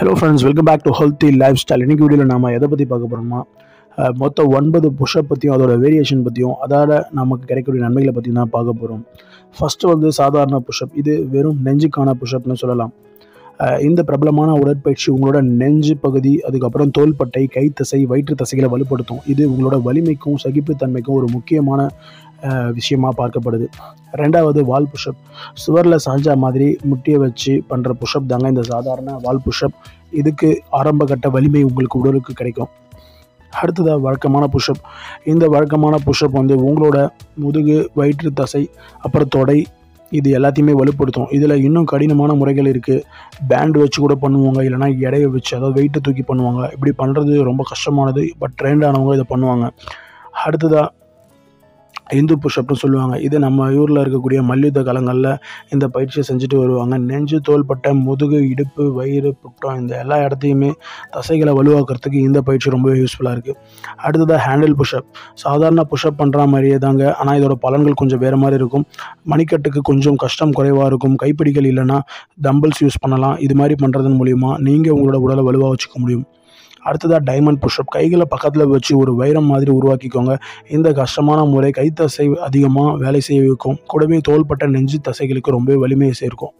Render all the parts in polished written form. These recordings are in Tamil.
Hello friends, welcome back to healthy lifestyle. இன்றைக்கி வீடியோவில் நம்ம எதை பற்றி பார்க்க போகிறோம்னா மொத்தம் 9 புஷ்அப் பற்றியும் அதோட வேரியேஷன் பற்றியும் அதால் நமக்கு கிடைக்கக்கூடிய நன்மைகளை பற்றியும் தான் பார்க்க போகிறோம். ஃபஸ்ட்டு சாதாரண புஷ்அப். இது வெறும் நெஞ்சுக்கான புஷ்அப்னு சொல்லலாம். இந்த பிரபலமான உடற்பயிற்சி உங்களோட நெஞ்சு பகுதி, அதுக்கப்புறம் தோள்பட்டை, கை தசை, வயிற்று தசைகளை வலுப்படுத்தும். இது உங்களோட வலிமைக்கும் சகிப்புத்தன்மைக்கும் ஒரு முக்கியமான விஷயமாக பார்க்கப்படுது. ரெண்டாவது வால் புஷ்அப். சுவரில் சாஞ்சா மாதிரி முட்டியை வச்சு பண்ணுற புஷ்அப் தாங்க இந்த சாதாரண வால் புஷ்அப். இதுக்கு ஆரம்ப கட்ட வலிமை உங்களுக்கு உடலுக்கு கிடைக்கும். அடுத்ததாக வழக்கமான புஷ்அப். இந்த வழக்கமான புஷ்அப் உங்களோட முதுகு, வயிற்று தசை, அப்புறம் தொடை, இது எல்லாத்தையுமே வலுப்படுத்தும். இதில் இன்னும் கடினமான முறைகள் இருக்குது. பேண்ட் வச்சு கூட பண்ணுவாங்க, இல்லைனா எடையை வச்சு, அதாவது வெயிட்டை தூக்கி பண்ணுவாங்க. இப்படி பண்ணுறது ரொம்ப கஷ்டமானது, பட் ட்ரெயின்டானவங்க இதை பண்ணுவாங்க. அடுத்ததாக இந்து புஷ்அப்னு சொல்லுவாங்க. இது நம்ம ஊரில் இருக்கக்கூடிய மல்யுத்த காலங்களில் இந்த பயிற்சியை செஞ்சுட்டு வருவாங்க. நெஞ்சு, தோள்பட்டை, முதுகு, இடுப்பு, வயிறு, புட்டம், இந்த எல்லா இடத்தையுமே தசைகளை வலுவாக்குறதுக்கு இந்த பயிற்சி ரொம்பவே யூஸ்ஃபுல்லாக இருக்குது. அடுத்ததாக ஹேண்டில் புஷ்அப். சாதாரண புஷ்அப் பண்ணுற மாதிரியே தாங்க, ஆனால் இதோட பலன்கள் கொஞ்சம் வேறு மாதிரி இருக்கும். மணிக்கட்டுக்கு கொஞ்சம் கஷ்டம் குறைவாக இருக்கும். கைப்பிடிகள் இல்லைன்னா டம்பிள்ஸ் யூஸ் பண்ணலாம். இது மாதிரி பண்ணுறதன் மூலிமா நீங்கள் உங்களோட உடலை வலுவாக வச்சுக்க முடியும். அடுத்ததாக டைமண்ட் புஷ்அப். கைகளை பக்கத்தில் வச்சு ஒரு வைரம் மாதிரி உருவாக்கிக்கோங்க. இந்த கஷ்டமான முறை கைத்தசை அதிகமாக வேலை செய்ய வைக்கும். கூடவே தோள்பட்ட நெஞ்சு தசைகளுக்கு ரொம்ப வலிமையை சேர்க்கும்.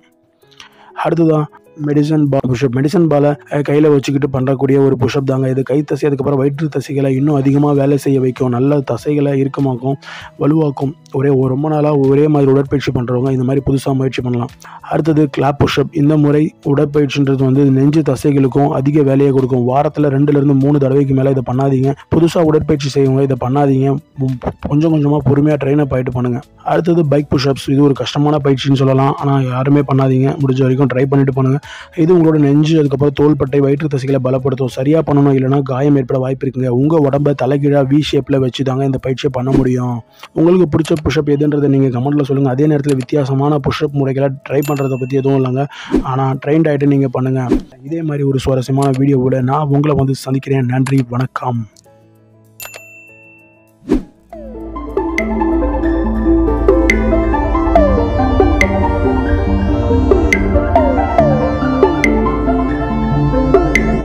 அடுத்ததான் மெடிசன் பால் புஷ்அப். மெடிசன் பாலை கையில் வச்சுக்கிட்டு பண்ணுறக்கூடிய ஒரு புஷ்அப் தாங்க இது. கைத்தசை, அதுக்கப்புறம் வயிற்று தசைகளை இன்னும் அதிகமாக வேலை செய்ய வைக்கும். நல்ல தசைகளை இறுக்கமாக்கும், வலுவாக்கும். ரொம்ப நாளாக ஒரே மாதிரி உடற்பயிற்சி பண்ணுறவங்க இந்த மாதிரி புதுசாக முயற்சி பண்ணலாம். அடுத்தது கிளாப் புஷ்அப். இந்த முறை உடற்பயிற்சின்றது நெஞ்சு தசைகளுக்கும் அதிக வேலையை கொடுக்கும். வாரத்தில் 2லேருந்து 3 தடவைக்கு மேலே இதை பண்ணாதீங்க. புதுசாக உடற்பயிற்சி செய்யவங்க இதை பண்ணாதீங்க. கொஞ்சம் கொஞ்சமாக பொறுமையாக ட்ரெயின் அப் ஆகிட்டு பண்ணுங்கள். அடுத்தது பைக் புஷ்அப்ஸ். இது ஒரு கஷ்டமான பயிற்சின்னு சொல்லலாம், ஆனால் யாருமே பண்ணாதீங்க. முடிஞ்ச வரைக்கும் ட்ரை பண்ணிட்டு பண்ணுங்கள். இது உங்களோட நெஞ்சு, அதுக்கப்புறம் தோள்பட்டை, வயிற்று தசைகளை பலப்படுத்தும். சரியாக பண்ணணும், இல்லைனா காயம் ஏற்பட வாய்ப்பு இருக்குங்க. உங்கள் உடம்பை தலைகீழாக வி ஷேப்பில் வச்சு தாங்க இந்த பயிற்சியை பண்ண முடியும். உங்களுக்கு பிடிச்ச புஷ்அப் எதுன்றதை நீங்கள் கமெண்ட்டில் சொல்லுங்கள். அதே நேரத்தில் வித்தியாசமான புஷ்அப் முறைகளை ட்ரை பண்ணுறதை பற்றி எதுவும் இல்லைங்க, ஆனால் ட்ரெயின்ட் ஆகிட்டு நீங்கள் பண்ணுங்கள். இதே மாதிரி ஒரு சுவாரஸ்யமான வீடியோவோட நான் உங்களை சந்திக்கிறேன். நன்றி, வணக்கம்.